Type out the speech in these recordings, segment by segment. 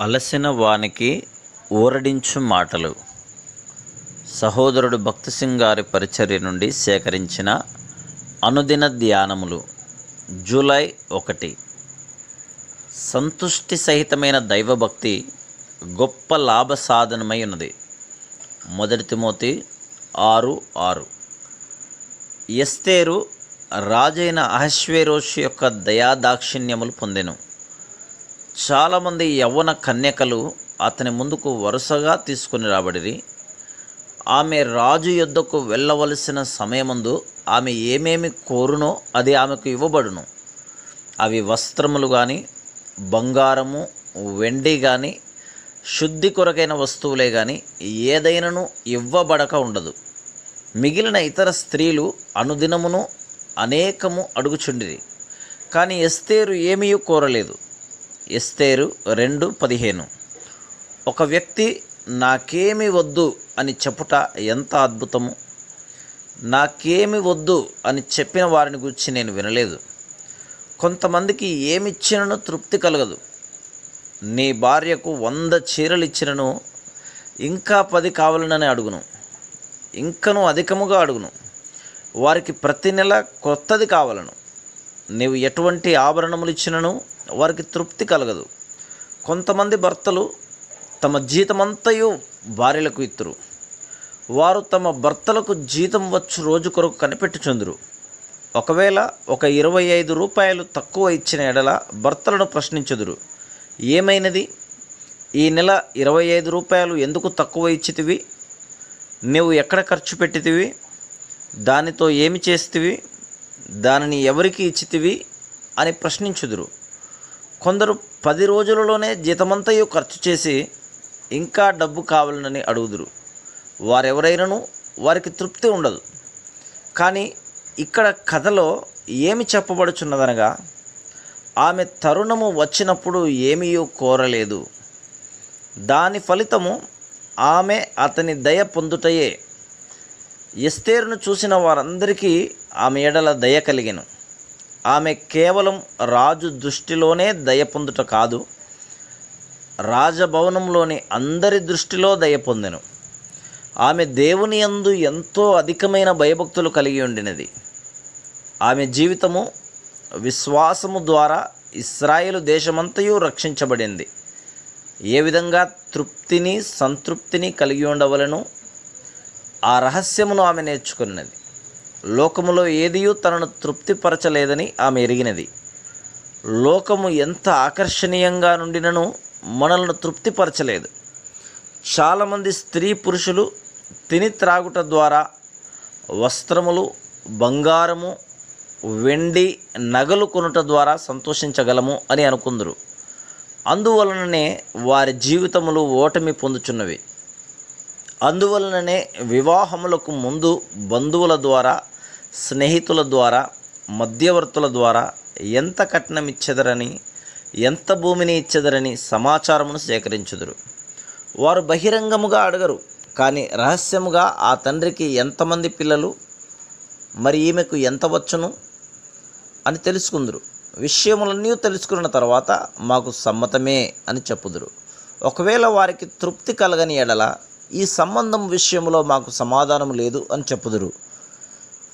అలసిన వానికి ఊరడించు మాటలు. సహోదరుడు భక్తి సింగ్ గారి పరిచర్య నుండి సేకరించిన అనుదిన ధ్యానములు. జూలై 1. సంతుష్టి సహితమైన దైవభక్తి గొప్ప లాభ సాధనమై ఉన్నది. 1 తిమోతి 6:6. ఎస్తేరు రాజైన అహష్వేరోషు యొక్క దయాదాక్షిణ్యములు పొందెను. చాలామంది యవ్వన కన్యకలు అతని ముందుకు వరుసగా తీసుకుని రాబడిరి. ఆమె రాజు యొద్దకు వెళ్ళవలసిన సమయమందు ఆమె ఏమేమి కోరునో అది ఆమెకు ఇవ్వబడును. అవి వస్త్రములు కానీ, బంగారము, వెండి కానీ, శుద్ధి కొరకైన వస్తువులే కానీ ఏదైనాను ఇవ్వబడక ఉండదు. మిగిలిన ఇతర స్త్రీలు అనుదినమును అనేకము అడుగుచుండిరి, కానీ ఎస్తేరు ఏమీ కోరలేదు. ఎస్తేరు 2:15. ఒక వ్యక్తి నాకేమి వద్దు అని చెప్పుట ఎంత అద్భుతము! నాకేమి వద్దు అని చెప్పిన వారిని గురించి నేను వినలేదు. కొంతమందికి ఏమిచ్చినను తృప్తి కలగదు. నీ భార్యకు 100 చీరలు ఇచ్చినను ఇంకా 10 కావాలనని అడుగును, ఇంకను అధికముగా అడుగును. వారికి ప్రతి నెల కొత్తది కావాలను. నీవు ఎటువంటి ఆభరణములు ఇచ్చినను వారికి తృప్తి కలగదు. కొంతమంది భర్తలు తమ జీతమంతయు భార్యలకు ఇత్తురు. వారు తమ భర్తలకు జీతం వచ్చు రోజు కొరకు కనిపెట్టుచుందురు. ఒకవేళ ఒక 25 రూపాయలు తక్కువ ఇచ్చిన ఎడల భర్తలను ప్రశ్నించుదురు, ఏమైనది? ఈ నెల 25 రూపాయలు ఎందుకు తక్కువ ఇచ్చితివి? నీవు ఎక్కడ ఖర్చు పెట్టితివి? దానితో ఏమి చేస్తివి? దానిని ఎవరికి ఇచ్చితివి అని ప్రశ్నించుదురు. కొందరు 10 రోజులలోనే జీతమంతయు ఖర్చు చేసి ఇంకా డబ్బు కావాలని అడుగుదురు. వారెవరైనాను వారికి తృప్తి ఉండదు. కానీ ఇక్కడ కథలో ఏమి చెప్పబడుచున్నదనగా, ఆమె తరుణము వచ్చినప్పుడు ఏమీ కోరలేదు. దాని ఫలితము ఆమె అతని దయ పొందుటయే. ఎస్తేరును చూసిన వారందరికీ ఆమె ఎడల దయ కలిగెను. ఆమె కేవలం రాజు దృష్టిలోనే దయ పొందుట కాదు, రాజభవనంలోని అందరి దృష్టిలో దయ పొందెను. ఆమె దేవుని యందు ఎంతో అధికమైన భయభక్తులు కలిగి ఉండినది. ఆమె జీవితము విశ్వాసము ద్వారా ఇశ్రాయేలు దేశమంతయు రక్షించబడింది. ఏ విధంగా తృప్తిని సంతృప్తిని కలిగి ఉండవలెను ఆ రహస్యమును ఆమె నేర్చుకున్నది. లోకములో ఏదియూ తనను తృప్తిపరచలేదని ఆమె ఎరిగినది. లోకము ఎంత ఆకర్షణీయంగా నుండినను మనల్ని తృప్తిపరచలేదు. చాలామంది స్త్రీ పురుషులు తిని త్రాగుట ద్వారా వస్త్రములు, బంగారము, వెండి, నగలు కొనుట ద్వారా సంతోషించగలము అని అనుకుందరు. అందువలననే వారి జీవితములు ఓటమి పొందుచున్నవి. అందువలననే వివాహములకు ముందు బంధువుల ద్వారా, స్నేహితుల ద్వారా, మధ్యవర్తుల ద్వారా ఎంత కట్నం ఇచ్చెదరని, ఎంత భూమిని ఇచ్చెదరని సమాచారమును సేకరించుదురు. వారు బహిరంగముగా అడగరు, కానీ రహస్యముగా ఆ తండ్రికి ఎంతమంది పిల్లలు, మరి ఈమెకు ఎంత వచ్చును అని తెలుసుకుందరు. విషయములన్నీ తెలుసుకున్న తర్వాత మాకు సమ్మతమే అని చెప్పుదురు. ఒకవేళ వారికి తృప్తి కలగని ఎడల ఈ సంబంధం విషయంలో మాకు సమాధానం లేదు అని చెప్పుదురు.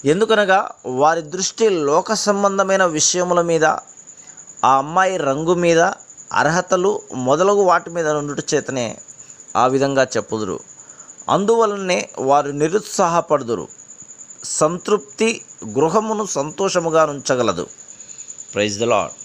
ఎందుకనగా వారి దృష్టి లోక సంబంధమైన విషయముల మీద, ఆ అమ్మాయి రంగు మీద, అర్హతలు మొదలగు వాటి మీద నుండి చేతనే ఆ విధంగా చెప్పుదురు. అందువలనే వారు నిరుత్సాహపడుదురు. సంతృప్తి గృహమును సంతోషముగా ఉంచగలదు. Praise the lord.